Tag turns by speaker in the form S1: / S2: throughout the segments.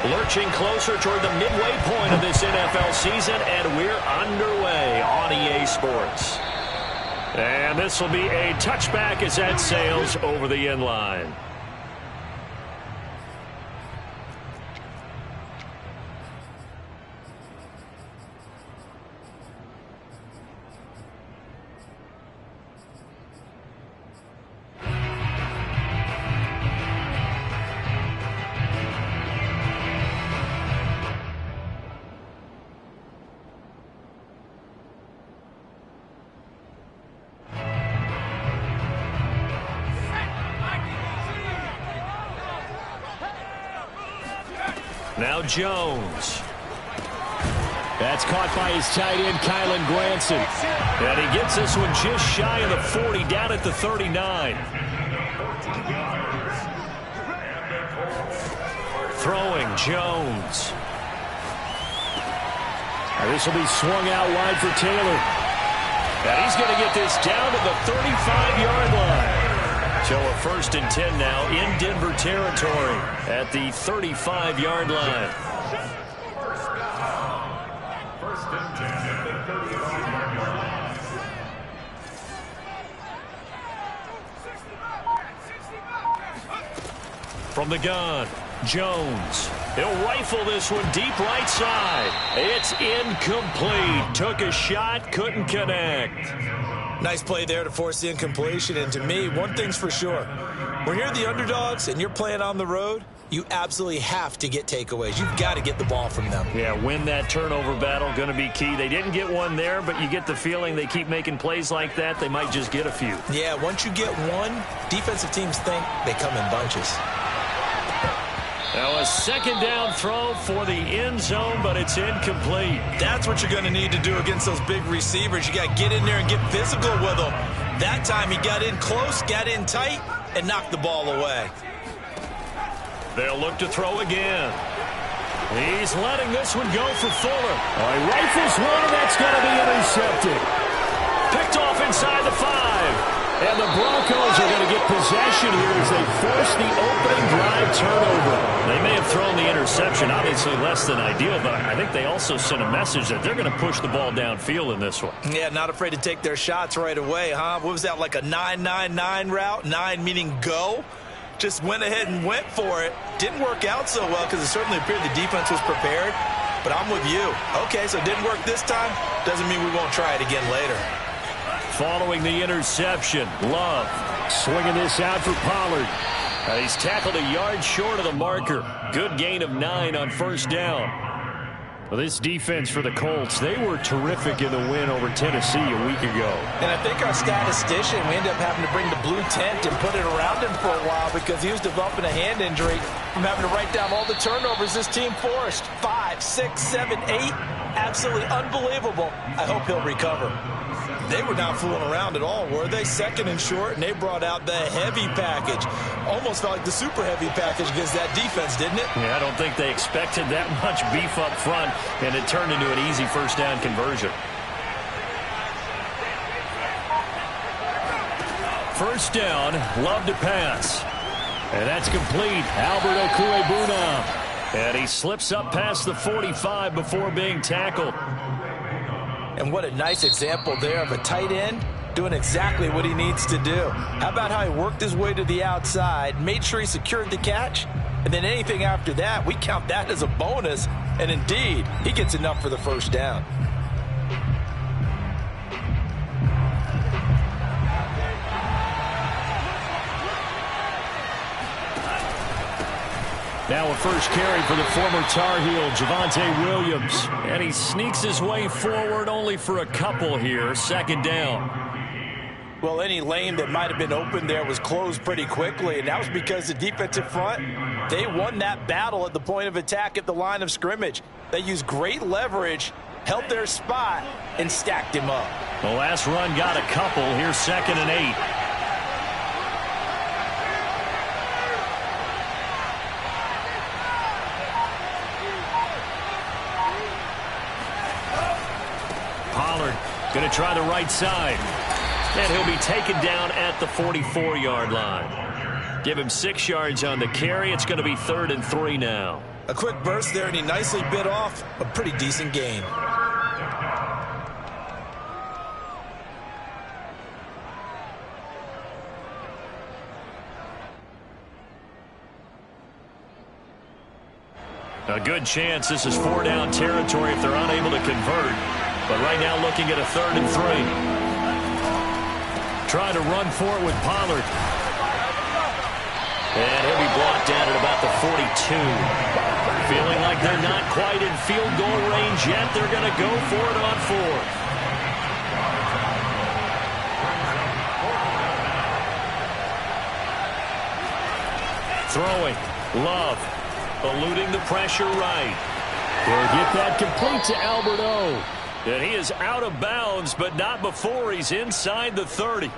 S1: Lurching closer toward the midway point of this NFL season, and we're underway on EA Sports. And this will be a touchback as that sails over the end line. Now Jones. That's caught by his tight end, Kylan Granson. And he gets this one just shy of the 40, down at the 39. Throwing Jones. Now this will be swung out wide for Taylor. And he's going to get this down to the 35-yard line. So a 1st and 10 now in Denver territory at the 35-yard line. From the gun, Jones. He'll rifle this one deep right side. It's incomplete. Took a shot, couldn't connect.
S2: Nice play there to force the incompletion. And to me, one thing's for sure. When you're the underdogs and you're playing on the road, you absolutely have to get takeaways. You've got to get the ball from them.
S1: Yeah, win that turnover battle, going to be key. They didn't get one there, but you get the feeling they keep making plays like that, they might just get a few.
S2: Yeah, once you get one, defensive teams think they come in bunches.
S1: Now a 2nd down throw for the end zone, but it's incomplete.
S2: That's what you're going to need to do against those big receivers. You got to get in there and get physical with them. That time he got in close, got in tight, and knocked the ball away.
S1: They'll look to throw again. He's letting this one go for Fuller. He rifles one, and that's going to be intercepted. Picked off inside the 5. And the Broncos are going to get possession here as they force the opening drive turnover. They may have thrown the interception, obviously less than ideal, but I think they also sent a message that they're going to push the ball downfield in this one.
S2: Yeah, not afraid to take their shots right away, huh? What was that, like a 9-9-9 route? 9 meaning go? Just went ahead and went for it. Didn't work out so well because it certainly appeared the defense was prepared. But I'm with you. Okay, so it didn't work this time. Doesn't mean we won't try it again later.
S1: Following the interception, Love swinging this out for Pollard. He's tackled a yard short of the marker. Good gain of 9 on 1st down. Well, this defense for the Colts, they were terrific in the win over Tennessee a week ago.
S2: And I think our statistician, we ended up having to bring the blue tent and put it around him for a while because he was developing a hand injury from having to write down all the turnovers this team forced. 5, 6, 7, 8. Absolutely unbelievable. I hope he'll recover. They were not fooling around at all, were they? 2nd and short, and they brought out the heavy package. Almost felt like the super heavy package against that defense, didn't it?
S1: Yeah, I don't think they expected that much beef up front, and it turned into an easy 1st down conversion. 1st down, Love to pass. And that's complete. Albert Okwuegbunam. And he slips up past the 45 before being tackled.
S2: And what a nice example there of a tight end doing exactly what he needs to do. How about how he worked his way to the outside, made sure he secured the catch, and then anything after that, we count that as a bonus. And indeed, he gets enough for the 1st down.
S1: Now a 1st carry for the former Tar Heel, Javonte Williams. And he sneaks his way forward only for a couple here. 2nd down.
S2: Well, any lane that might have been open there was closed pretty quickly, and that was because the defensive front, they won that battle at the point of attack at the line of scrimmage. They used great leverage, held their spot, and stacked him up.
S1: The last run got a couple. Here's 2nd and 8. Pollard going to try the right side. And he'll be taken down at the 44-yard line. Give him 6 yards on the carry. It's going to be 3rd and 3 now.
S2: A quick burst there, and he nicely bit off a pretty decent gain.
S1: A good chance this is 4-down territory if they're unable to convert. But right now looking at a 3rd and 3. Trying to run for it with Pollard. And he'll be brought down at about the 42. Feeling like they're not quite in field goal range yet. They're going to go for it on 4th. Throwing. Love. Eluding the pressure right. They'll get that complete to Albert O. And he is out of bounds, but not before he's inside the 30.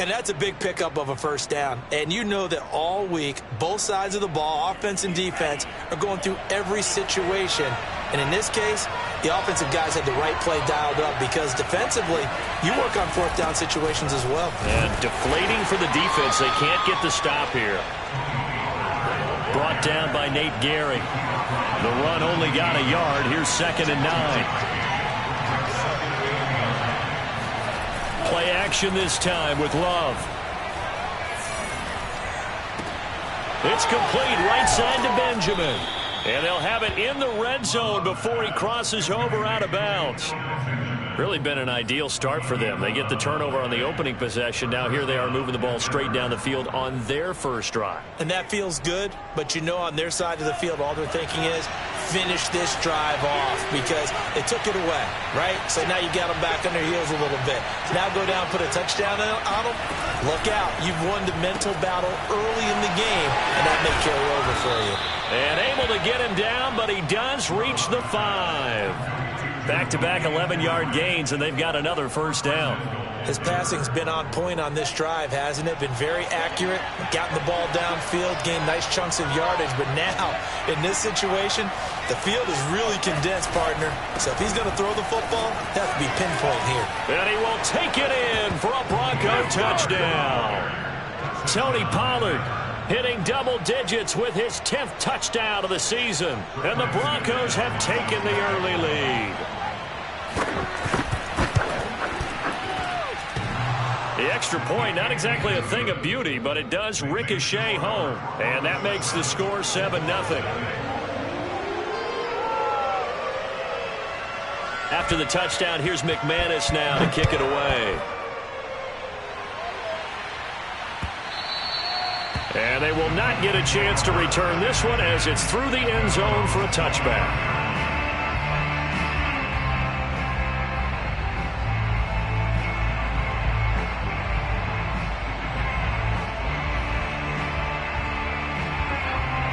S2: And that's a big pickup of a first down. And you know that all week, both sides of the ball, offense and defense, are going through every situation. And in this case, the offensive guys had the right play dialed up because defensively, you work on 4th down situations as well.
S1: And deflating for the defense. They can't get the stop here. Brought down by Nate Gehring. The run only got a yard. Here's 2nd and 9. Play action this time with Love. It's complete right side to Benjamin. And they'll have it in the red zone before he crosses over out of bounds. Really been an ideal start for them. They get the turnover on the opening possession. Now here they are moving the ball straight down the field on their first drive.
S2: And that feels good, but you know on their side of the field all they're thinking is finish this drive off because they took it away, right? So now you got them back on their heels a little bit. Now go down, put a touchdown on them. Look out. You've won the mental battle early in the game, and that may carry over for you.
S1: And able to get him down, but he does reach the 5. Back-to-back 11-yard gains, and they've got another first down.
S2: His passing's been on point on this drive, hasn't it? Been very accurate, gotten the ball downfield, gained nice chunks of yardage. But now, in this situation, the field is really condensed, partner. So if he's going to throw the football, it has to be pinpoint here.
S1: And he will take it in for a Bronco touchdown. Tony Pollard hitting double digits with his 10th touchdown of the season. And the Broncos have taken the early lead. The extra point, not exactly a thing of beauty, but it does ricochet home. And that makes the score 7-0. After the touchdown, here's McManus now to kick it away. And they will not get a chance to return this one as it's through the end zone for a touchback.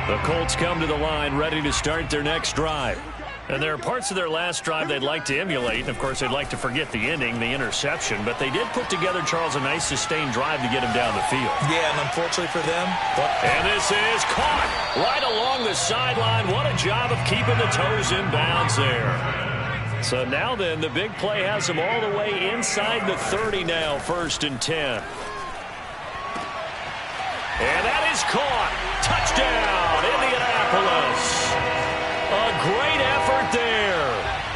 S1: The Colts come to the line ready to start their next drive. And there are parts of their last drive they'd like to emulate. And, of course, they'd like to forget the ending, the interception. But they did put together, Charles, a nice sustained drive to get him down the field.
S2: Yeah, and unfortunately for them.
S1: And this is caught right along the sideline. What a job of keeping the toes in bounds there. So now then, the big play has them all the way inside the 30 now, 1st and 10. And that is caught. Touchdown, Indianapolis. A great effort there.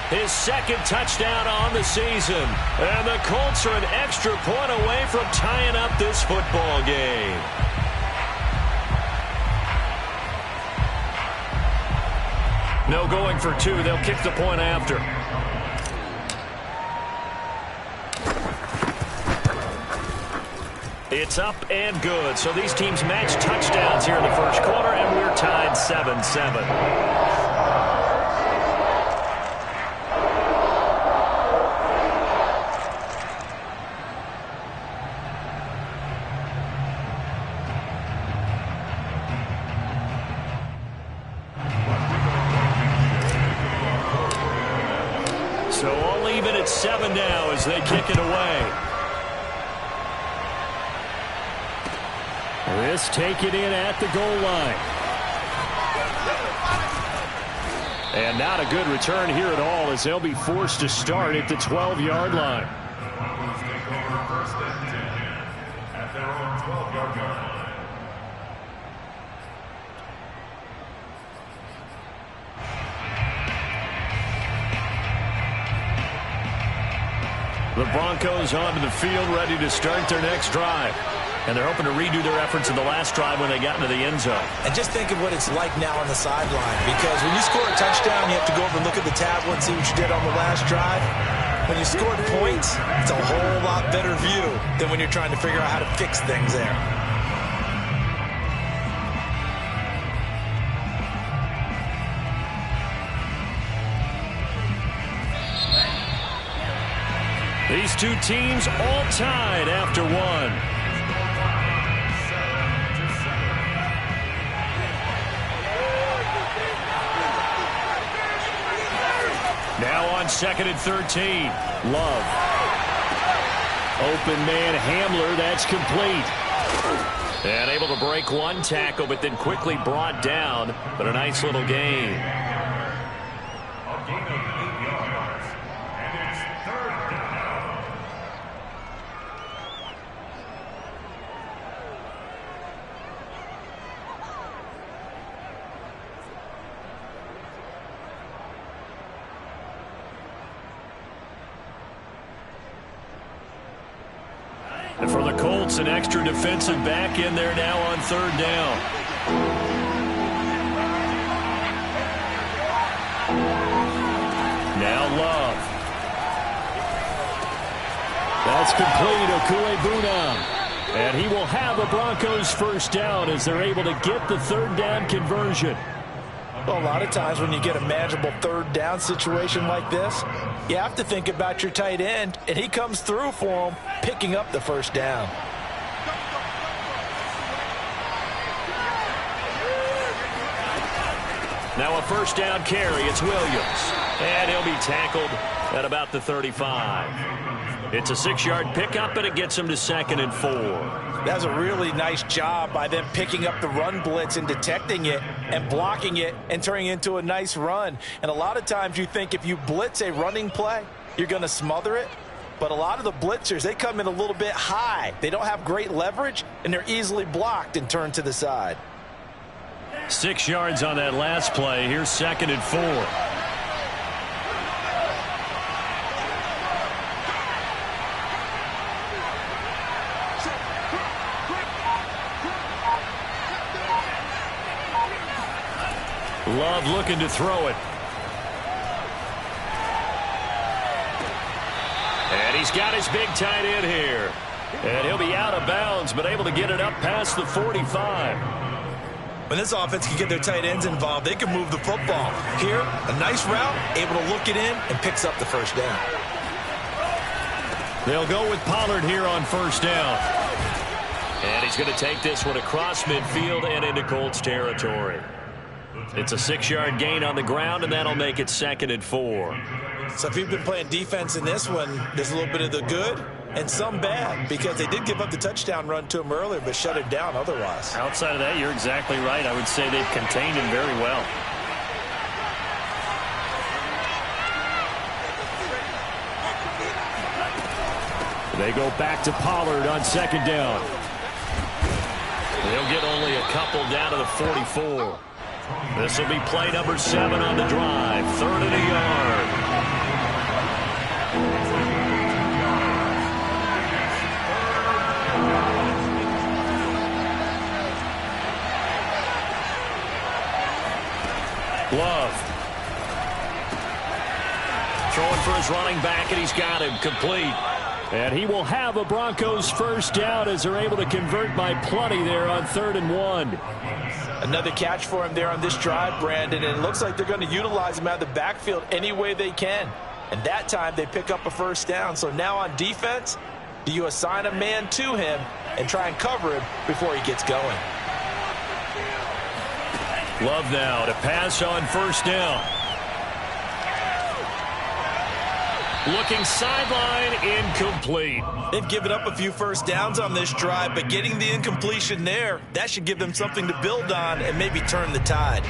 S1: His 2nd touchdown on the season. And the Colts are an extra point away from tying up this football game. No going for 2. They'll kick the point after. It's up and good. So these teams match touchdowns here in the first quarter, and we're tied 7-7. So all even at 7 now as they kick it away. This taken in at the goal line. And not a good return here at all as they'll be forced to start at the 12-yard line. The Broncos onto the field, ready to start their next drive. And they're hoping to redo their efforts in the last drive when they got into the end zone.
S2: And just think of what it's like now on the sideline. Because when you score a touchdown, you have to go over and look at the tablet and see what you did on the last drive. When you scored points, it's a whole lot better view than when you're trying to figure out how to fix things there.
S1: These two teams all tied after one. Now on 2nd and 13. Love. Open man Hamler. That's complete. And able to break one tackle, but then quickly brought down. But a nice little gain.
S3: A gain of 8 yards. And it's 3rd down.
S1: And for the Colts, an extra defensive back in there now on 3rd down. Now Love. That's complete, Okuebuna. And he will have a Broncos first down as they're able to get the 3rd down conversion.
S2: Well, a lot of times when you get a manageable 3rd down situation like this, you have to think about your tight end, and he comes through for him, picking up the first down.
S1: Now a first down carry. It's Williams. And he'll be tackled at about the 35. It's a 6-yard pickup, and it gets him to 2nd and 4.
S2: That's a really nice job by them picking up the run blitz and detecting it and blocking it and turning it into a nice run. And a lot of times you think if you blitz a running play, you're going to smother it. But a lot of the blitzers, they come in a little bit high. They don't have great leverage, and they're easily blocked and turned to the side.
S1: 6 yards on that last play. Here's 2nd and 4. Love looking to throw it. And he's got his big tight end here. And he'll be out of bounds, but able to get it up past the 45.
S2: When this offense can get their tight ends involved, they can move the football. Here, a nice route, able to look it in, and picks up the first down.
S1: They'll go with Pollard here on first down. And he's going to take this one across midfield and into Colts territory. It's a 6-yard gain on the ground, and that'll make it 2nd and 4.
S2: So if you've been playing defense in this one, there's a little bit of the good and some bad, because they did give up the touchdown run to him earlier, but shut it down otherwise.
S1: Outside of that, you're exactly right. I would say they've contained him very well. They go back to Pollard on 2nd down. They'll get only a couple down to the 44. This will be play number 7 on the drive. 3rd and a yard. Love. Throwing for his running back, and he's got him complete. And he will have a Broncos first down as they're able to convert by plenty there on 3rd and 1.
S2: Another catch for him there on this drive, Brandon, and it looks like they're going to utilize him out of the backfield any way they can. And that time they pick up a first down. So now on defense, do you assign a man to him and try and cover him before he gets going?
S1: Love now to pass on first down. Looking sideline, incomplete.
S2: They've given up a few first downs on this drive, but getting the incompletion there, that should give them something to build on and maybe turn the tide.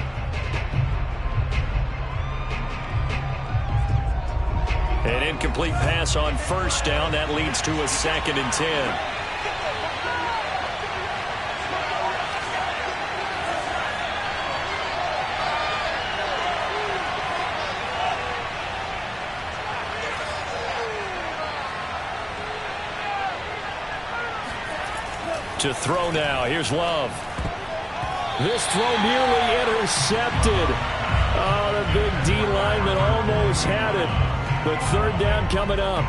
S1: An incomplete pass on first down. That leads to a 2nd and 10. To throw now. Here's Love. This throw nearly intercepted. Oh, the big D lineman almost had it. But third down coming up.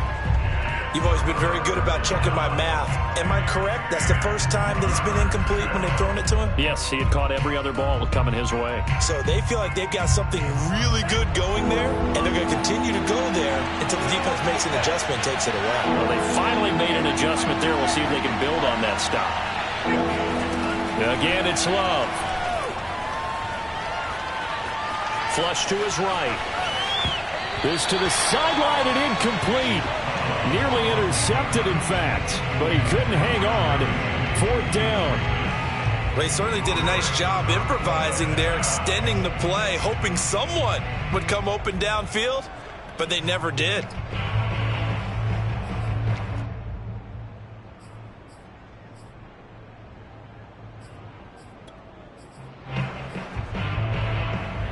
S2: You've always been very good about checking my math. Am I correct? That's the first time that it's been incomplete when they've thrown it to him?
S1: Yes, he had caught every other ball coming his way.
S2: So they feel like they've got something really good going there, and they're going to continue to go there until the defense makes an adjustment and takes it away.
S1: Well, they finally made an adjustment there. We'll see if they can build on that stop. Again, it's Love. Flush to his right. This to the sideline and incomplete. Nearly intercepted, in fact, but he couldn't hang on. Fourth down.
S2: Well, he certainly did a nice job improvising there, extending the play, hoping someone would come open downfield, but they never did.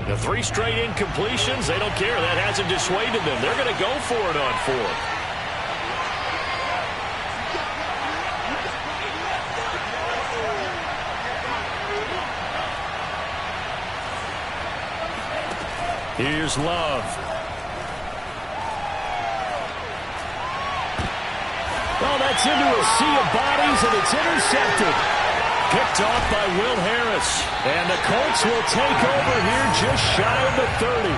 S1: The 3 straight incompletions, they don't care. That hasn't dissuaded them. They're going to go for it on 4th. Here's Love. Oh, that's into a sea of bodies, and it's intercepted. Picked off by Will Harris. And the Colts will take over here just shy of the 30.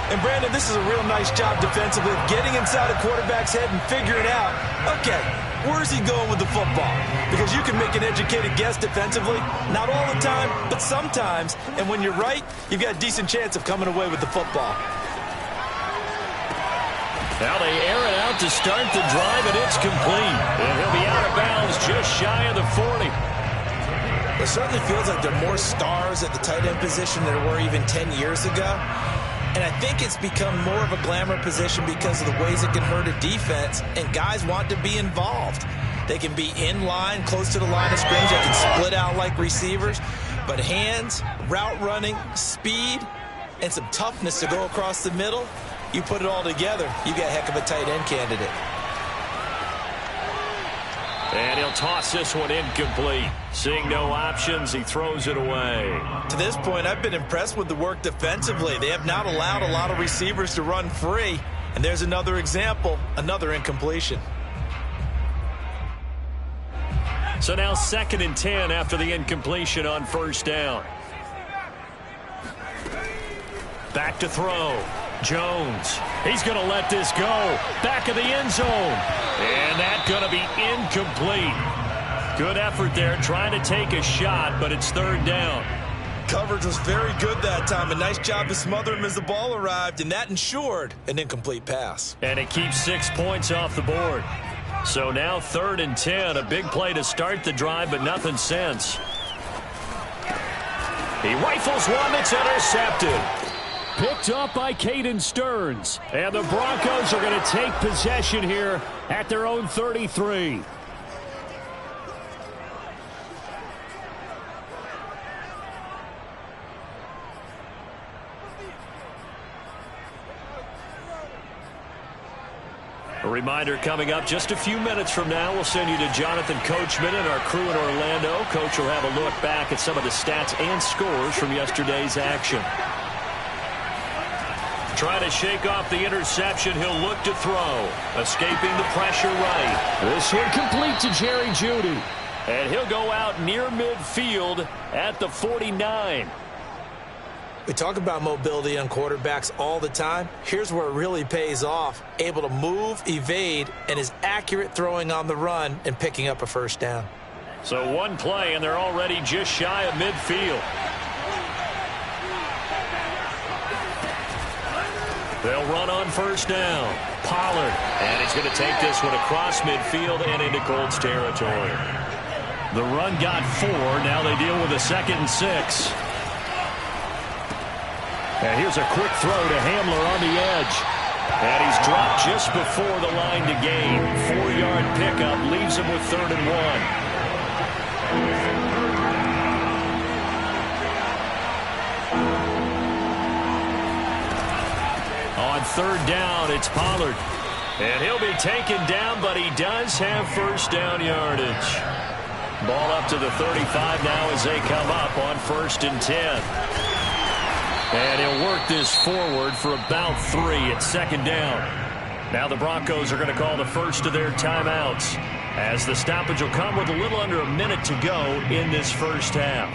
S2: And, Brandon, this is a real nice job defensively of getting inside a quarterback's head and figuring out, okay, where's he going with the football? Because you can make an educated guess defensively. Not all the time, but sometimes. And when you're right, you've got a decent chance of coming away with the football.
S1: Now they air it out to start the drive, and it's complete. And he'll be out of bounds just shy of the 40.
S2: It certainly feels like there are more stars at the tight end position than there were even 10 years ago. And I think it's become more of a glamour position because of the ways it can hurt a defense, and guys want to be involved. They can be in line, close to the line of scrimmage. They can split out like receivers. But hands, route running, speed, and some toughness to go across the middle, you put it all together, you got a heck of a tight end candidate.
S1: And he'll toss this one incomplete. Seeing no options, he throws it away.
S2: To this point, I've been impressed with the work defensively. They have not allowed a lot of receivers to run free. And there's another example, another incompletion.
S1: So now 2nd and 10 after the incompletion on 1st down. Back to throw. Jones. He's going to let this go. Back of the end zone. And that's going to be incomplete. Good effort there trying to take a shot, but it's 3rd down.
S2: Coverage was very good that time. A nice job to smother him as the ball arrived, and that ensured an incomplete pass.
S1: And it keeps 6 points off the board. So now 3rd and 10. A big play to start the drive, but nothing since. He rifles one that's intercepted. Picked up by Caden Stearns. And the Broncos are going to take possession here at their own 33. A reminder coming up just a few minutes from now, we'll send you to Jonathan Coachman and our crew in Orlando. Coach will have a look back at some of the stats and scores from yesterday's action. Trying to shake off the interception, he'll look to throw. Escaping the pressure right. This one complete to Jerry Jeudy. And he'll go out near midfield at the 49.
S2: We talk about mobility on quarterbacks all the time. Here's where it really pays off. Able to move, evade, and is accurate throwing on the run and picking up a 1st down.
S1: So one play, and they're already just shy of midfield. They'll run on 1st down. Pollard. And he's going to take this one across midfield and into Colts territory. The run got 4. Now they deal with a 2nd and 6. And here's a quick throw to Hamler on the edge. And he's dropped just before the line to gain. 4-yard pickup leaves him with 3rd and 1. On 3rd down, it's Pollard. And he'll be taken down, but he does have 1st down yardage. Ball up to the 35 now as they come up on 1st and 10. And he'll work this forward for about 3 at 2nd down. Now the Broncos are going to call the first of their timeouts, as the stoppage will come with a little under a minute to go in this first half.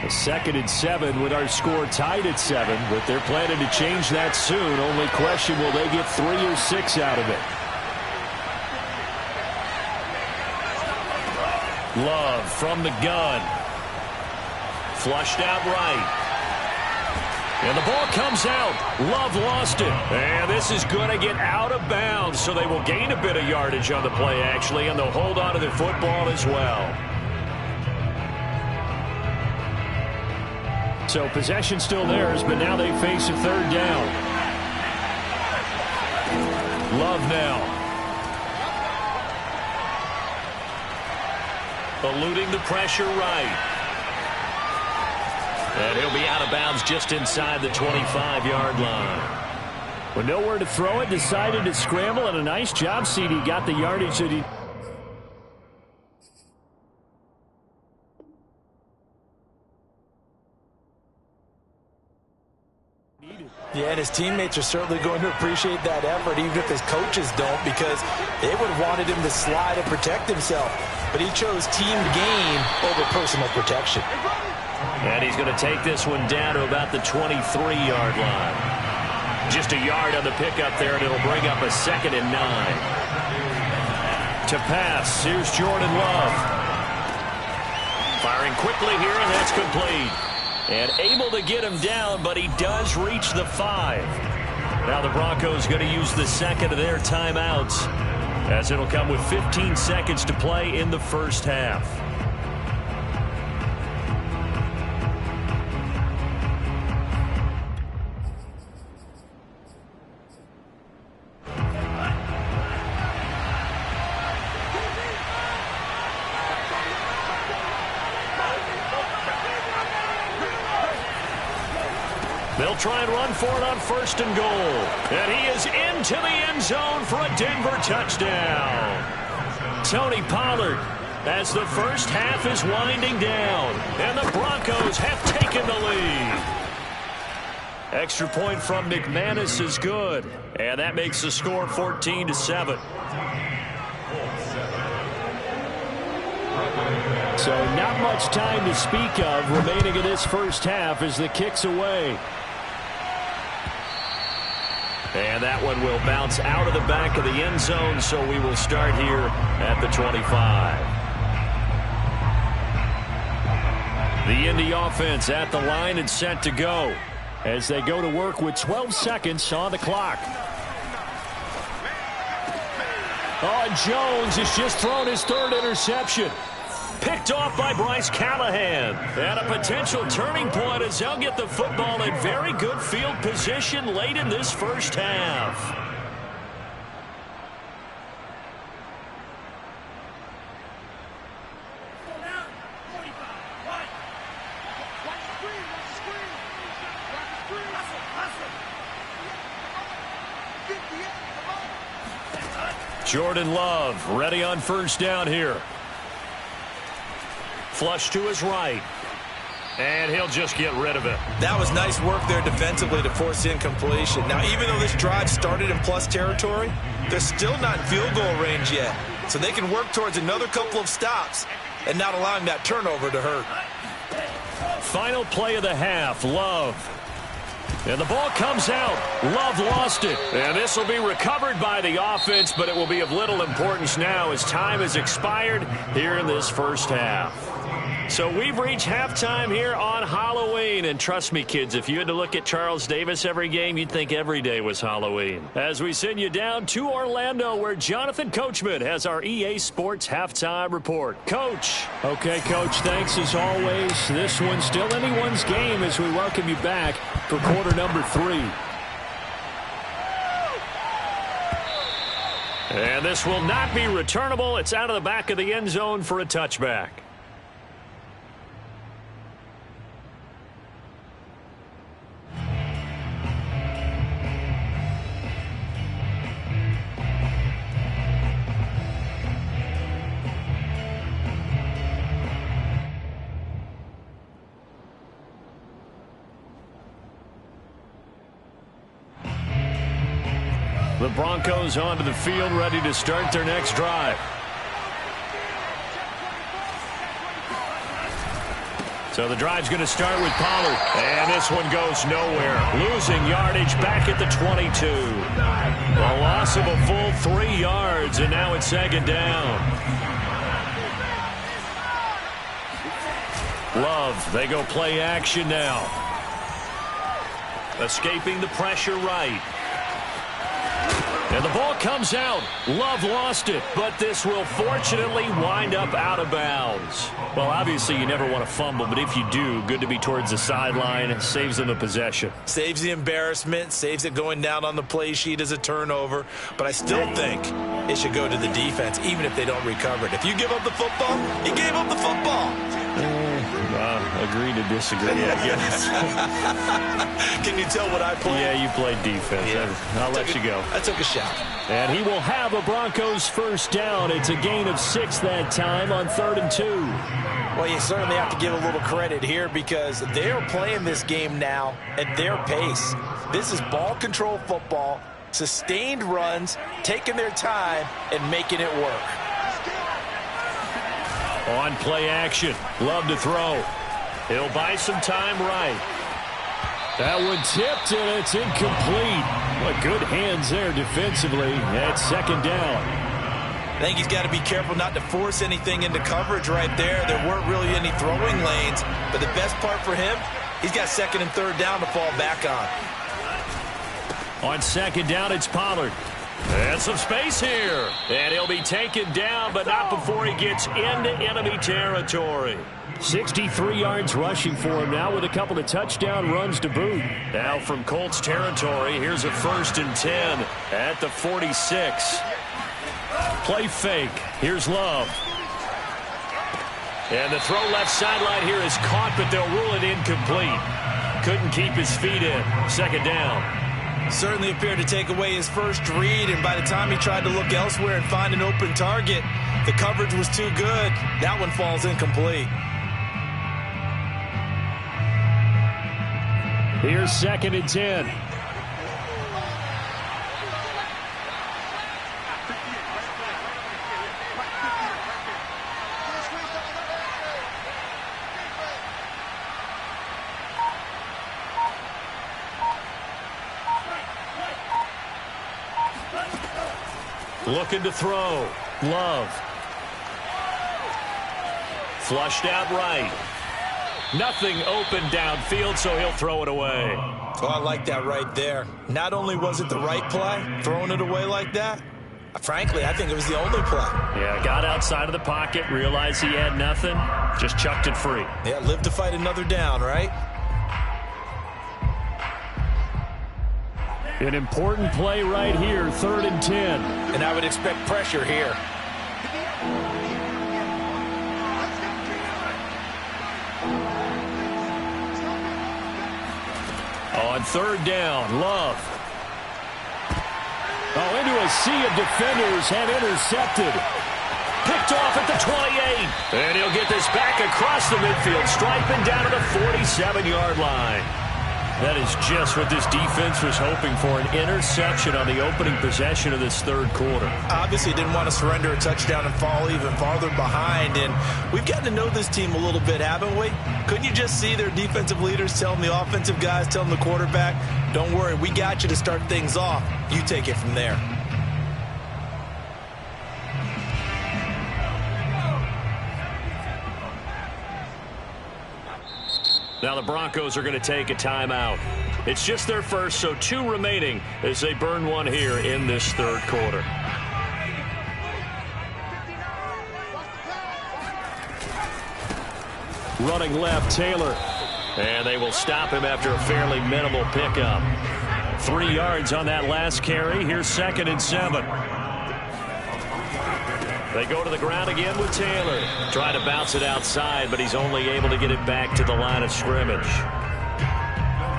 S1: A 2nd and 7 with our score tied at 7, but they're planning to change that soon. Only question, will they get 3 or 6 out of it? Love from the gun. Flushed out right. And the ball comes out. Love lost it. And this is going to get out of bounds, so they will gain a bit of yardage on the play, actually, and they'll hold on to the football as well. So possession still theirs, but now they face a 3rd down. Love now. Eluding the pressure right. And he'll be out of bounds just inside the 25-yard line. With nowhere to throw it, decided to scramble, and a nice job, CD. Got the yardage that he...
S2: Yeah, and his teammates are certainly going to appreciate that effort, even if his coaches don't, because they would have wanted him to slide and protect himself. But he chose team game over personal protection.
S1: And he's going to take this one down to about the 23-yard line. Just a yard on the pickup there, and it'll bring up a 2nd and 9. To pass, here's Jordan Love. Firing quickly here, and that's complete. And able to get him down, but he does reach the 5. Now the Broncos going to use the 2nd of their timeouts, as it'll come with 15 seconds to play in the first half. They'll try and run for it on 1st and goal. And he is into the end zone for a Denver touchdown. Tony Pollard, as the first half is winding down, and the Broncos have taken the lead. Extra point from McManus is good, and that makes the score 14-7. So not much time to speak of remaining in this first half as the kick's away. And that one will bounce out of the back of the end zone, so we will start here at the 25. The Indy offense at the line and set to go as they go to work with 12 seconds on the clock. Oh, and Jones has just thrown his 3rd interception. Picked off by Bryce Callahan. And a potential turning point as they'll get the football in very good field position late in this first half. Jordan Love ready on 1st down here. Flush to his right. And he'll just get rid of it.
S2: That was nice work there defensively to force incompletion. Now, even though this drive started in plus territory, they're still not in field goal range yet. So they can work towards another couple of stops and not allowing that turnover to hurt.
S1: Final play of the half, Love. And the ball comes out. Love lost it. And this will be recovered by the offense, but it will be of little importance now as time has expired here in this first half. So we've reached halftime here on Halloween. And trust me, kids, if you had to look at Charles Davis every game, you'd think every day was Halloween. As we send you down to Orlando, where Jonathan Coachman has our EA Sports Halftime Report. Coach. Okay, Coach, thanks as always. This one's still anyone's game as we welcome you back for quarter number 3. And this will not be returnable. It's out of the back of the end zone for a touchback. The Broncos onto the field, ready to start their next drive. So the drive's going to start with Pollard. And this one goes nowhere. Losing yardage back at the 22. A loss of a full 3 yards, and now it's second down. Love, they go play action now. Escaping the pressure right. And the ball comes out. Love lost it, but this will fortunately wind up out of bounds. Well, obviously you never want to fumble, but if you do, good to be towards the sideline. It saves them the possession.
S2: Saves the embarrassment, saves it going down on the play sheet as a turnover. But I still think it should go to the defense, even if they don't recover it. If you give up the football, you gave up the football.
S1: Agree to disagree, I guess.
S2: Can you tell what I played?
S1: Yeah, you played defense. Yeah. I'll let you go.
S2: I took a shot.
S1: And he will have a Broncos first down. It's a gain of 6 that time on 3rd and 2.
S2: Well, you certainly have to give a little credit here because they're playing this game now at their pace. This is ball control football, sustained runs, taking their time, and making it work.
S1: On play action. Love to throw. He'll buy some time right. That one tipped, and it's incomplete. What good hands there defensively at second down.
S2: I think he's got to be careful not to force anything into coverage right there. There weren't really any throwing lanes, but the best part for him, he's got 2nd and 3rd down to fall back on.
S1: On second down, it's Pollard. And some space here. And he'll be taken down, but not before he gets into enemy territory. 63 yards rushing for him now with a couple of touchdown runs to boot. Now from Colts territory, here's a 1st and 10 at the 46. Play fake. Here's Love. And the throw left sideline here is caught, but they'll rule it incomplete. Couldn't keep his feet in. Second down.
S2: Certainly appeared to take away his first read, and by the time he tried to look elsewhere and find an open target, the coverage was too good. That one falls incomplete.
S1: Here's 2nd and 10. Looking to throw. Love. Flushed out right. Nothing open downfield, so he'll throw it away.
S2: Oh, I like that right there. Not only was it the right play, throwing it away like that, frankly, I think it was the only play.
S1: Yeah, got outside of the pocket, realized he had nothing, just chucked it free.
S2: Yeah, live to fight another down, right?
S1: An important play right here, 3rd and 10.
S2: And I would expect pressure here.
S1: On 3rd down, Love. Oh, into a sea of defenders and intercepted. Picked off at the 28. And he'll get this back across the midfield stripe and down to the 47-yard line. That is just what this defense was hoping for, an interception on the opening possession of this 3rd quarter.
S2: Obviously didn't want to surrender a touchdown and fall even farther behind, and we've gotten to know this team a little bit, haven't we? Couldn't you just see their defensive leaders telling the offensive guys, telling the quarterback, don't worry, we got you to start things off. You take it from there.
S1: Now the Broncos are going to take a timeout. It's just their first, so 2 remaining as they burn one here in this 3rd quarter. Running left, Taylor. And they will stop him after a fairly minimal pickup. 3 yards on that last carry. Here's 2nd and 7. They go to the ground again with Taylor. Trying to bounce it outside, but he's only able to get it back to the line of scrimmage.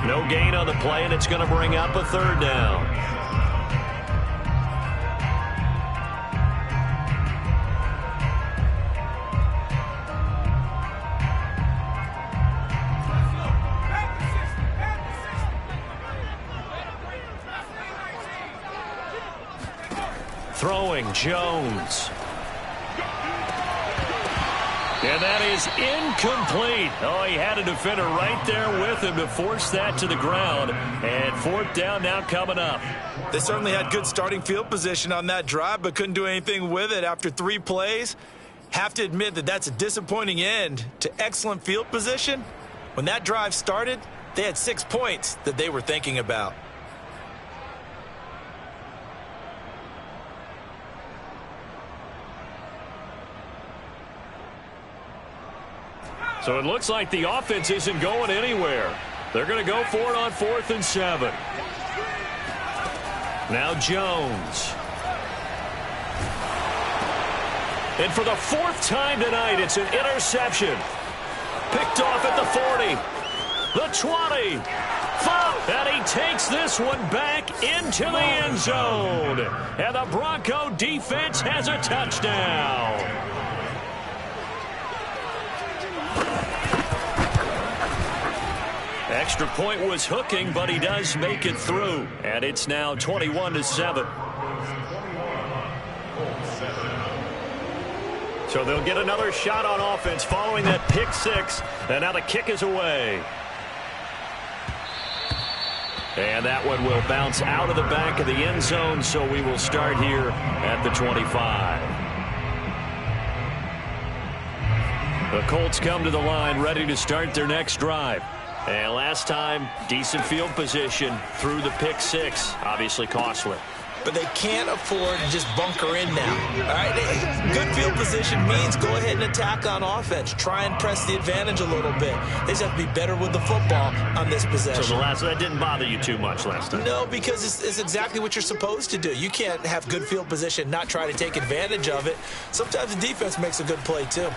S1: No gain on the play, and it's going to bring up a 3rd down. throwing. Jones. And that is incomplete. Oh, he had a defender right there with him to force that to the ground. And fourth down now coming up.
S2: They certainly had good starting field position on that drive, but couldn't do anything with it after 3 plays. Have to admit that that's a disappointing end to excellent field position. When that drive started, they had 6 points that they were thinking about.
S1: So it looks like the offense isn't going anywhere. They're going to go for it on 4th and 7. Now Jones. And for the 4th time tonight, it's an interception. Picked off at the 40. The 20. And he takes this one back into the end zone. And the Bronco defense has a touchdown. Extra point was hooking, but he does make it through. And it's now 21-7. So they'll get another shot on offense following that pick 6. And now the kick is away. And that one will bounce out of the back of the end zone, so we will start here at the 25. The Colts come to the line ready to start their next drive. And last time, decent field position through the pick 6. Obviously costly.
S2: But they can't afford to just bunker in now. All right, good field position means go ahead and attack on offense. Try and press the advantage a little bit. They just have to be better with the football on this possession.
S1: So that didn't bother you too much last time?
S2: No, because it's exactly what you're supposed to do. You can't have good field position, not try to take advantage of it. Sometimes the defense makes a good play too.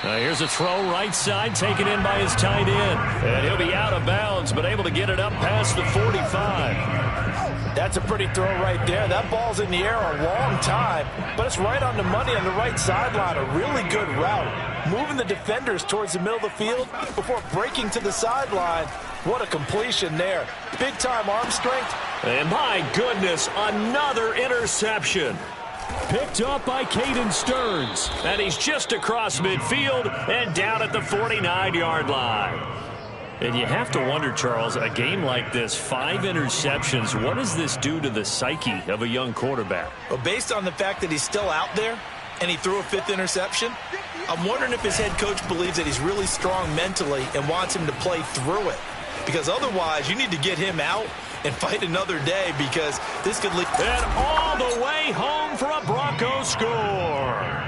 S1: Here's a throw right side, taken in by his tight end. And he'll be out of bounds, but able to get it up past the 45.
S2: That's a pretty throw right there. That ball's in the air a long time, but it's right on the money on the right sideline. A really good route. Moving the defenders towards the middle of the field before breaking to the sideline. What a completion there. Big-time arm strength.
S1: And my goodness, another interception. Picked up by Caden Stearns. And he's just across midfield and down at the 49-yard line. And you have to wonder, Charles, a game like this, 5 interceptions, what does this do to the psyche of a young quarterback?
S2: Well, based on the fact that he's still out there and he threw a 5th interception, I'm wondering if his head coach believes that he's really strong mentally and wants him to play through it. Because otherwise, you need to get him out and fight another day, because this could lead.
S1: And all the way home for a Broncos score.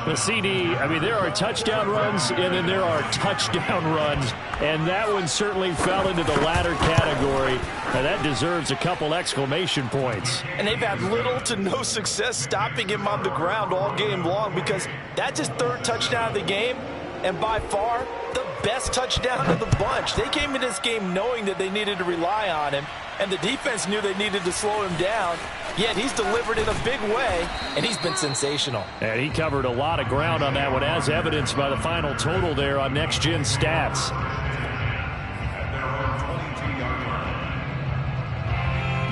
S1: The CD, I mean, there are touchdown runs, and then there are touchdown runs, and that one certainly fell into the latter category, and that deserves a couple exclamation points.
S2: And they've had little to no success stopping him on the ground all game long, because that's his 3rd touchdown of the game, and by far the best touchdown of the bunch. They came in this game knowing that they needed to rely on him, and the defense knew they needed to slow him down, yet he's delivered in a big way, and he's been sensational.
S1: And he covered a lot of ground on that one, as evidenced by the final total there on Next Gen Stats.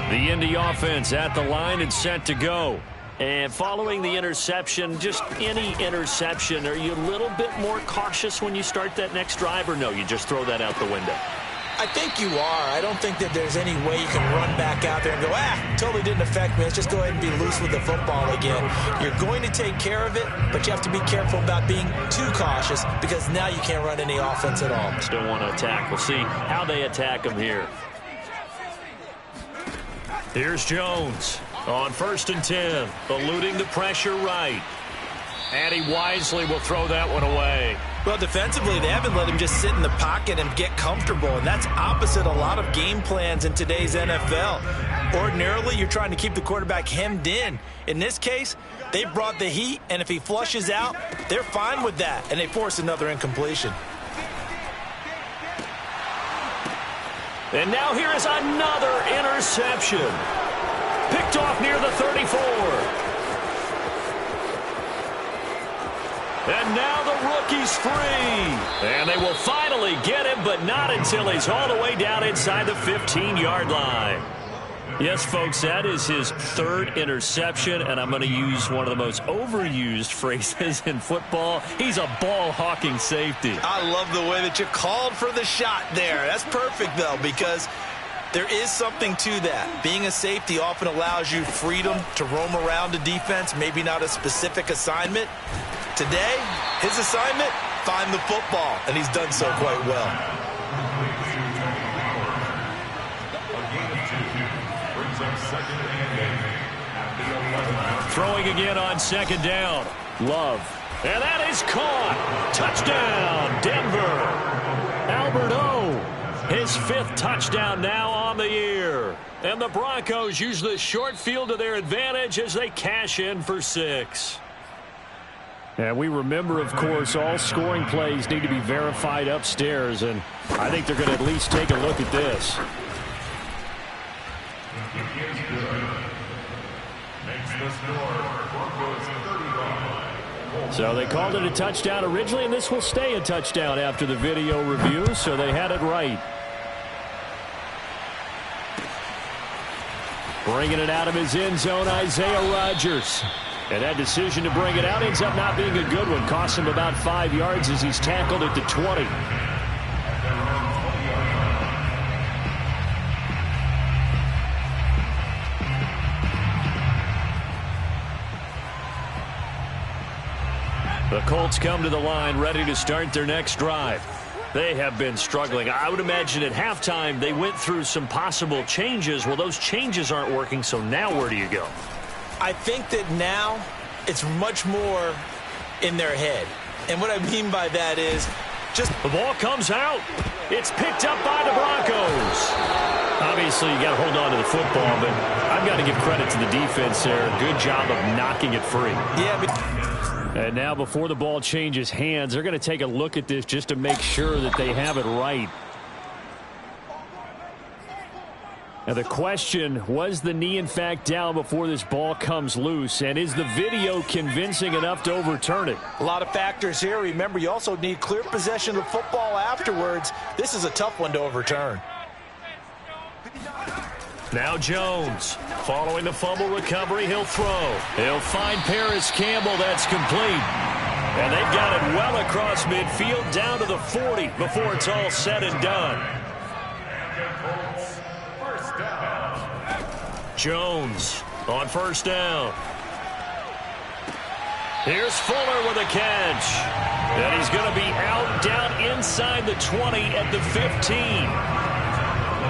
S1: The Indy offense at the line and set to go. And following the interception, just any interception, are you a little bit more cautious when you start that next drive, or no, you just throw that out the window?
S2: I think you are. I don't think that there's any way you can run back out there and go, totally didn't affect me. Let's just go ahead and be loose with the football again. You're going to take care of it, but you have to be careful about being too cautious, because now you can't run any offense at all.
S1: Still want to attack. We'll see how they attack him here. Here's Jones on 1st and 10, eluding the pressure right. And he wisely will throw that one away.
S2: Well, defensively, they haven't let him just sit in the pocket and get comfortable, and that's opposite a lot of game plans in today's NFL. Ordinarily, you're trying to keep the quarterback hemmed in. In this case, they brought the heat, and if he flushes out, they're fine with that, and they force another incompletion.
S1: And now here is another interception. Picked off near the 34. And now the rookie's free. And they will finally get him, but not until he's all the way down inside the 15-yard line. Yes, folks, that is his third interception, and I'm going to use one of the most overused phrases in football. He's a ball-hawking safety.
S2: I love the way that you called for the shot there. That's perfect, though, because there is something to that. Being a safety often allows you freedom to roam around a defense, maybe not a specific assignment. Today, his assignment, find the football, and he's done so quite well.
S1: Throwing again on second down. Love. And that is caught. Touchdown, Denver. Albert O, his 5th touchdown now on the year. And the Broncos use the short field to their advantage as they cash in for 6. And we remember, of course, all scoring plays need to be verified upstairs, and I think they're going to at least take a look at this. So they called it a touchdown originally, and this will stay a touchdown after the video review, so they had it right. Bringing it out of his end zone, Isaiah Rodgers. And that decision to bring it out ends up not being a good one. Costs him about 5 yards as he's tackled at the 20. The Colts come to the line ready to start their next drive. They have been struggling. I would imagine at halftime they went through some possible changes. Well, those changes aren't working, so now where do you go?
S2: I think that now it's much more in their head. And what I mean by that is just
S1: the ball comes out. It's picked up by the Broncos. Obviously, you got to hold on to the football, but I've got to give credit to the defense there. Good job of knocking it free.
S2: Yeah, but
S1: and now before the ball changes hands, they're going to take a look at this just to make sure that they have it right. Now the question, was the knee in fact down before this ball comes loose? And is the video convincing enough to overturn it?
S2: A lot of factors here. Remember, you also need clear possession of football afterwards. This is a tough one to overturn.
S1: Now Jones, following the fumble recovery, he'll throw. He'll find Paris Campbell. That's complete. And they've got it well across midfield down to the 40 before it's all said and done. Jones on first down. Here's Fuller with a catch. And he's going to be out down inside the 20 at the 15.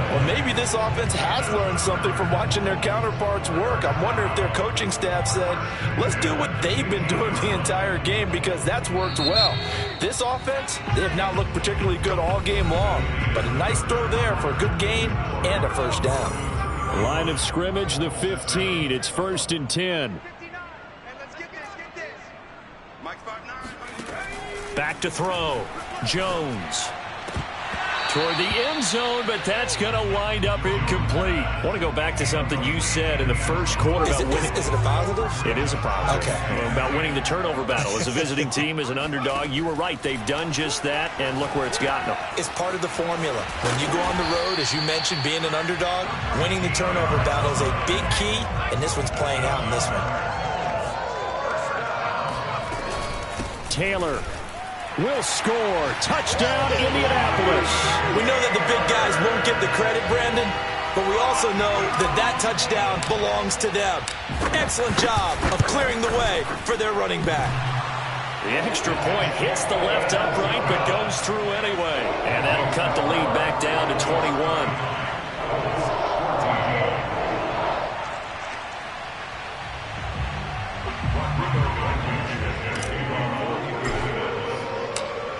S2: Well, maybe this offense has learned something from watching their counterparts work. I'm wondering if their coaching staff said, let's do what they've been doing the entire game, because that's worked well. This offense, they have not looked particularly good all game long, but a nice throw there for a good gain and a first down.
S1: Line of scrimmage, the 15. It's 1st and 10. Back to throw. Jones. Toward the end zone, but that's going to wind up incomplete. I want to go back to something you said in the first quarter about winning.
S2: Is it a positive?
S1: It is a positive.
S2: Okay.
S1: About winning the turnover battle. As a visiting team, as an underdog, you were right. They've done just that, and look where it's gotten them.
S2: It's part of the formula. When you go on the road, as you mentioned, being an underdog, winning the turnover battle is a big key, and this one's playing out in this one.
S1: Taylor will score. Touchdown, Indianapolis.
S2: We know that the big guys won't get the credit, Brandon, but we also know that that touchdown belongs to them. Excellent job of clearing the way for their running back.
S1: The extra point hits the left upright, but goes through anyway. And that'll cut the lead back down to 21.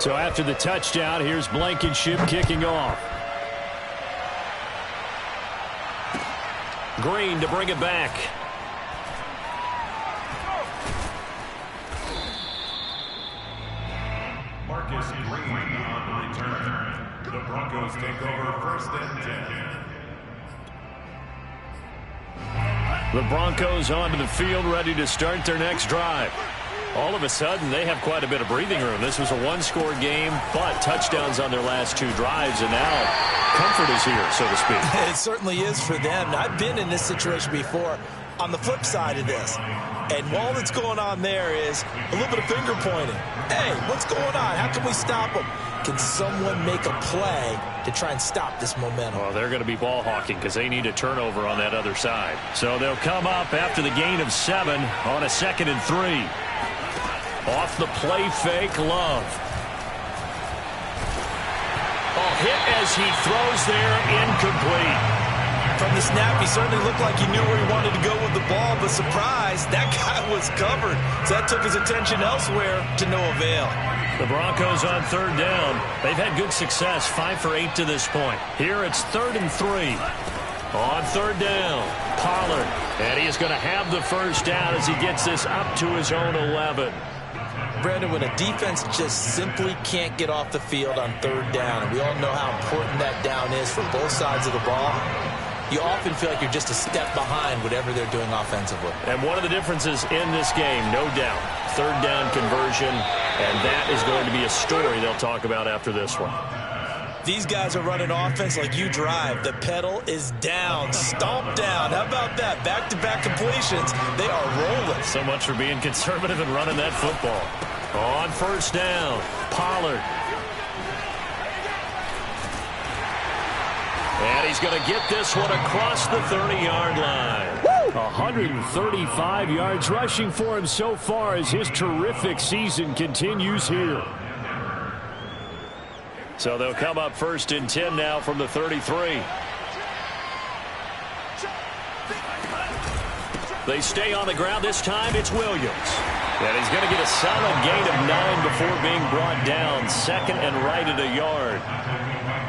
S1: So after the touchdown, here's Blankenship kicking off. Green to bring it back.
S3: Marcus Green on the return. The Broncos take over 1st and 10.
S1: The Broncos onto the field ready to start their next drive. All of a sudden, they have quite a bit of breathing room. This was a one-score game, but touchdowns on their last 2 drives, and now comfort is here, so to speak.
S2: It certainly is for them. I've been in this situation before on the flip side of this. And all that's going on there is a little bit of finger pointing. Hey, what's going on? How can we stop them? Can someone make a play to try and stop this momentum?
S1: Well, they're going to be ball hawking because they need a turnover on that other side. So they'll come up after the gain of 7 on a 2nd and 3. Off the play fake, Love. Oh, hit as he throws there, incomplete.
S2: From the snap, he certainly looked like he knew where he wanted to go with the ball, but surprise, that guy was covered. So that took his attention elsewhere to no avail.
S1: The Broncos on 3rd down. They've had good success, 5 for 8 to this point. Here it's 3rd and 3. On 3rd down, Pollard. And he is going to have the first down as he gets this up to his own 11.
S2: Brandon, when a defense just simply can't get off the field on 3rd down, and we all know how important that down is for both sides of the ball, you often feel like you're just a step behind whatever they're doing offensively.
S1: And one of the differences in this game, no doubt, 3rd down conversion, and that is going to be a story they'll talk about after this one.
S2: These guys are running offense like you drive. The pedal is down, stomp down. How about that? Back-to-back completions. They are rolling.
S1: So much for being conservative and running that football. On 1st down, Pollard. And he's going to get this one across the 30-yard line.
S4: 135 yards rushing for him so far as his terrific season continues here.
S1: So they'll come up 1st and 10 now from the 33. They stay on the ground. This time it's Williams. And he's going to get a solid gain of 9 before being brought down. 2nd and right at a yard.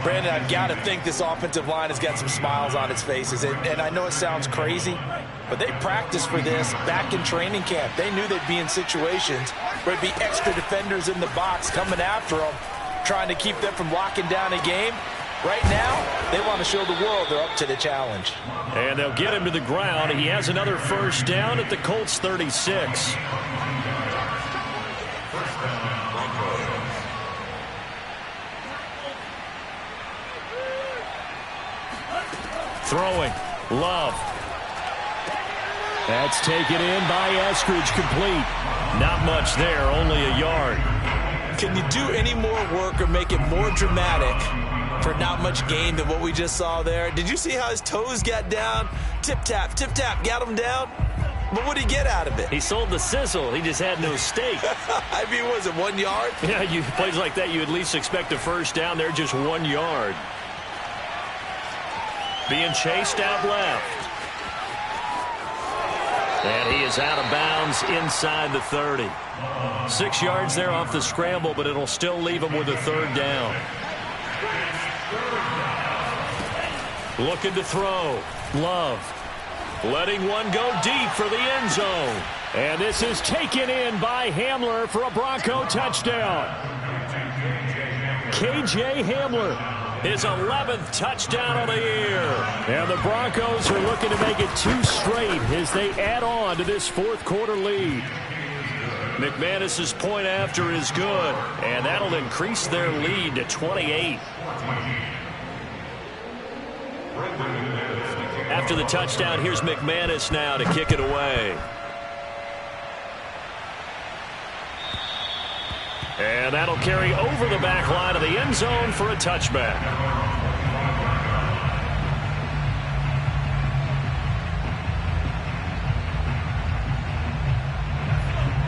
S2: Brandon, I've got to think this offensive line has got some smiles on its faces. And I know it sounds crazy, but they practiced for this back in training camp. They knew they'd be in situations where there'd be extra defenders in the box coming after them, trying to keep them from locking down a game. Right now, they want to show the world they're up to the challenge.
S1: And they'll get him to the ground. He has another first down at the Colts 36. Throwing, Love.
S4: That's taken in by Eskridge, complete.
S1: Not much there, only a yard.
S2: Can you do any more work or make it more dramatic for not much gain than what we just saw there? Did you see how his toes got down? Tip-tap, got him down. But what did he get out of it?
S1: He sold the sizzle. He just had no steak.
S2: I mean, was it 1 yard?
S1: Yeah, you plays like that, you at least expect a first down. They're just 1 yard. Being chased out left. And he is out of bounds inside the 30. 6 yards there off the scramble, but it'll still leave him with a 3rd down. Looking to throw. Love. Letting one go deep for the end zone.
S4: And this is taken in by Hamler for a Bronco touchdown. KJ Hamler.
S1: His 11th touchdown of the year.
S4: And the Broncos are looking to make it 2 straight as they add on to this 4th quarter lead.
S1: McManus's point after is good, and that'll increase their lead to 28. After the touchdown, here's McManus now to kick it away. And that'll carry over the back line of the end zone for a touchback.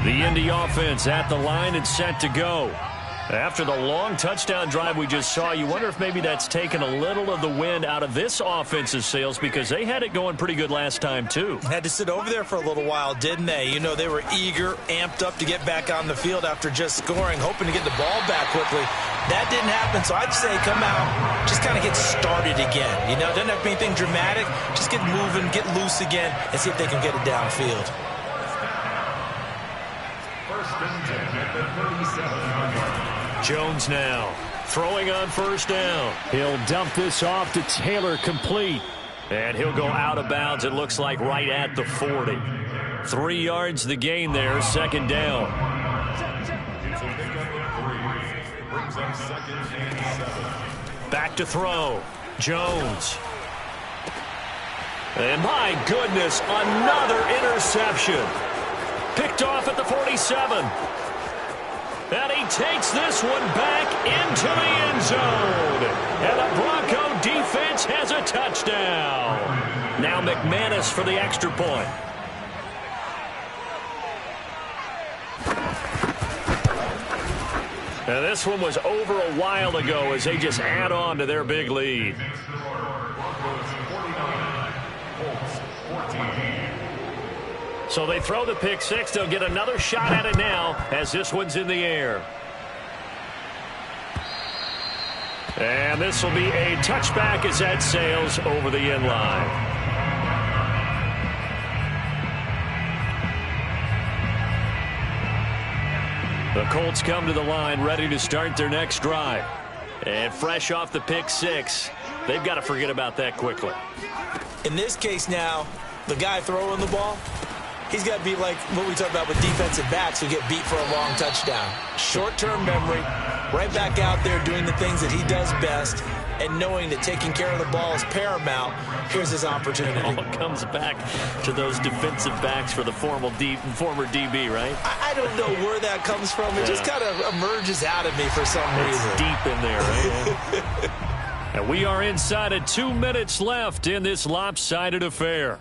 S1: The Indy offense at the line and set to go. After the long touchdown drive we just saw, you wonder if maybe that's taken a little of the wind out of this offensive sails, because they had it going pretty good last time too.
S2: Had to sit over there for a little while, didn't they? You know, they were eager, amped up to get back on the field after just scoring, hoping to get the ball back quickly. That didn't happen, so I'd say come out, just kind of get started again. You know, doesn't have to be anything dramatic. Just get moving, get loose again, and see if they can get it downfield.
S1: Jones now throwing on first down.
S4: He'll dump this off to Taylor, complete.
S1: And he'll go out of bounds, it looks like, right at the 40.
S4: 3 yards the gain there, second down. Back to throw. Jones. And my goodness, another interception. Picked off at the 47. And he takes this one back into the end zone. And the Bronco defense has a touchdown. Now McManus for the extra point. And this one was over a while ago as they just add on to their big lead. So they throw the pick six. They'll get another shot at it now as this one's in the air. And this will be a touchback as that sails over the end line. The Colts come to the line ready to start their next drive. And fresh off the pick six, they've got to forget about that quickly.
S2: In this case now, the guy throwing the ball, he's got to be like what we talk about with defensive backs who get beat for a long touchdown. Short-term memory, right back out there doing the things that he does best, and knowing that taking care of the ball is paramount. Here's his opportunity.
S4: All comes back to those defensive backs for the former DB, right?
S2: I don't know where that comes from. It just kind of emerges out of me for some reason.
S4: It's deep in there, right? And we are inside of 2 minutes left in this lopsided affair.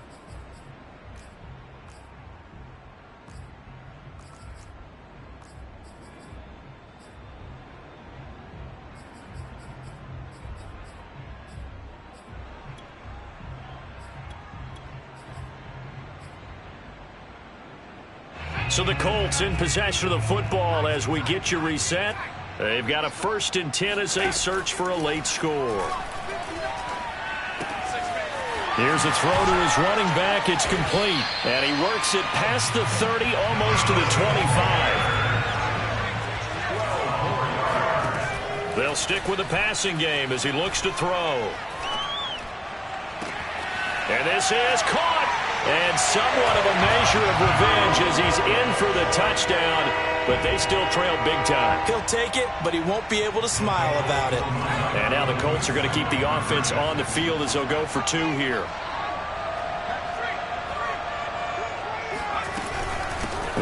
S4: So the Colts in possession of the football as we get you reset. They've got a 1st and 10 as they search for a late score. Here's a throw to his running back. It's complete. And he works it past the 30, almost to the 25. They'll stick with the passing game as he looks to throw. And this is caught. And somewhat of a measure of revenge as he's in for the touchdown, but they still trail big time.
S2: He'll take it, but he won't be able to smile about it.
S4: And now the Colts are going to keep the offense on the field as they'll go for 2 here.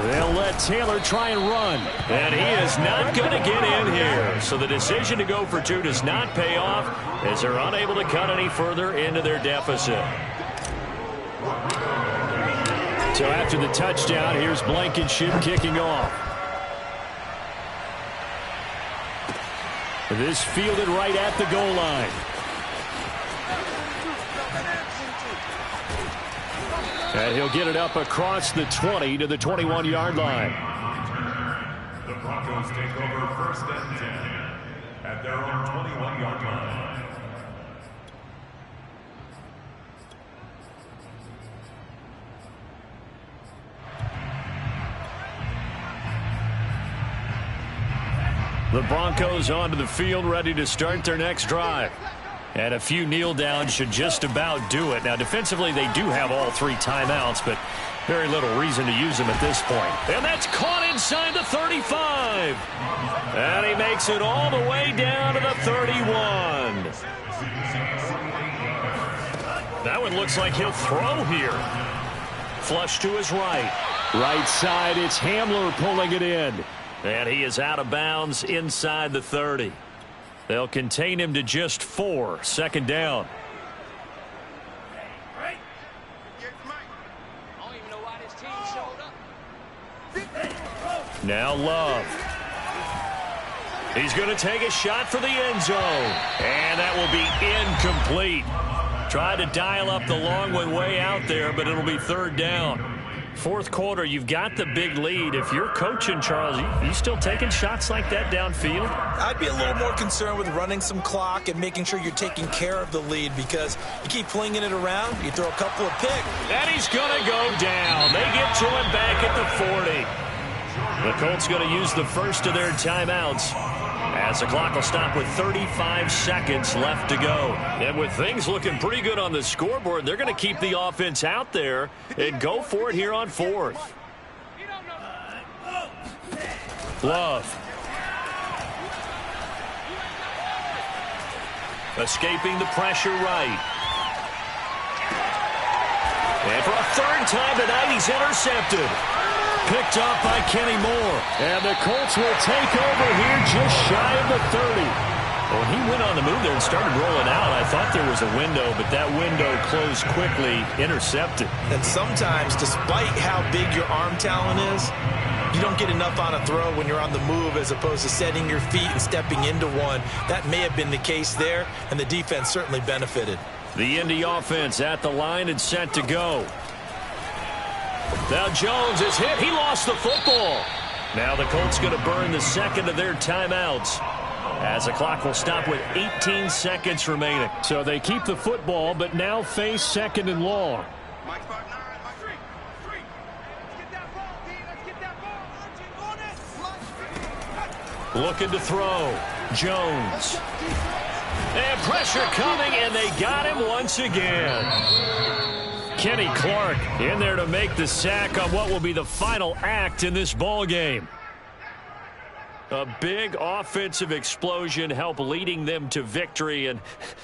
S4: They'll let Taylor try and run. And he is not going to get in here. So the decision to go for 2 does not pay off as they're unable to cut any further into their deficit. So after the touchdown, here's Blankenship kicking off. This fielded right at the goal line. And he'll get it up across the 20 to the 21-yard line.
S3: The Broncos take over 1st and 10 at their own 21-yard line.
S4: The Broncos onto the field ready to start their next drive. And a few kneel downs should just about do it. Now, defensively, they do have all 3 timeouts, but very little reason to use them at this point. And that's caught inside the 35. And he makes it all the way down to the 31. That one looks like he'll throw here. Flush to his right. Right side, it's Hamler pulling it in. And he is out of bounds inside the 30. They'll contain him to just 4. Second down. Now Love. He's going to take a shot for the end zone. And that will be incomplete. Tried to dial up the long one way out there, but it'll be 3rd down. 4th quarter, you've got the big lead. If you're coaching, Charles, you still taking shots like that downfield?
S2: I'd be a little more concerned with running some clock and making sure you're taking care of the lead, because you keep flinging it around, you throw a couple of picks.
S4: And he's going to go down. They get to him back at the 40. The Colts going to use the first of their timeouts As the clock will stop with 35 seconds left to go. And with things looking pretty good on the scoreboard, they're going to keep the offense out there and go for it here on fourth. Love. Escaping the pressure right. And for a third time tonight, he's intercepted. Picked off by Kenny Moore.
S1: And the Colts will take over here just shy of the 30.
S4: When he went on the move there and started rolling out, I thought there was a window, but that window closed quickly, intercepted.
S2: And sometimes, despite how big your arm talent is, you don't get enough on a throw when you're on the move as opposed to setting your feet and stepping into one. That may have been the case there, and the defense certainly benefited.
S4: The Indy offense at the line and set to go. Now Jones is hit. He lost the football. Now the Colts going to burn the second of their timeouts as the clock will stop with 18 seconds remaining.
S1: So they keep the football, but now face second and long.
S4: Looking to throw. Jones. And pressure coming, and they got him once again. Kenny Clark in there to make the sack on what will be the final act in this ball game. A big offensive explosion helped leading them to victory, and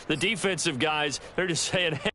S4: the defensive guys, they're just saying, hey,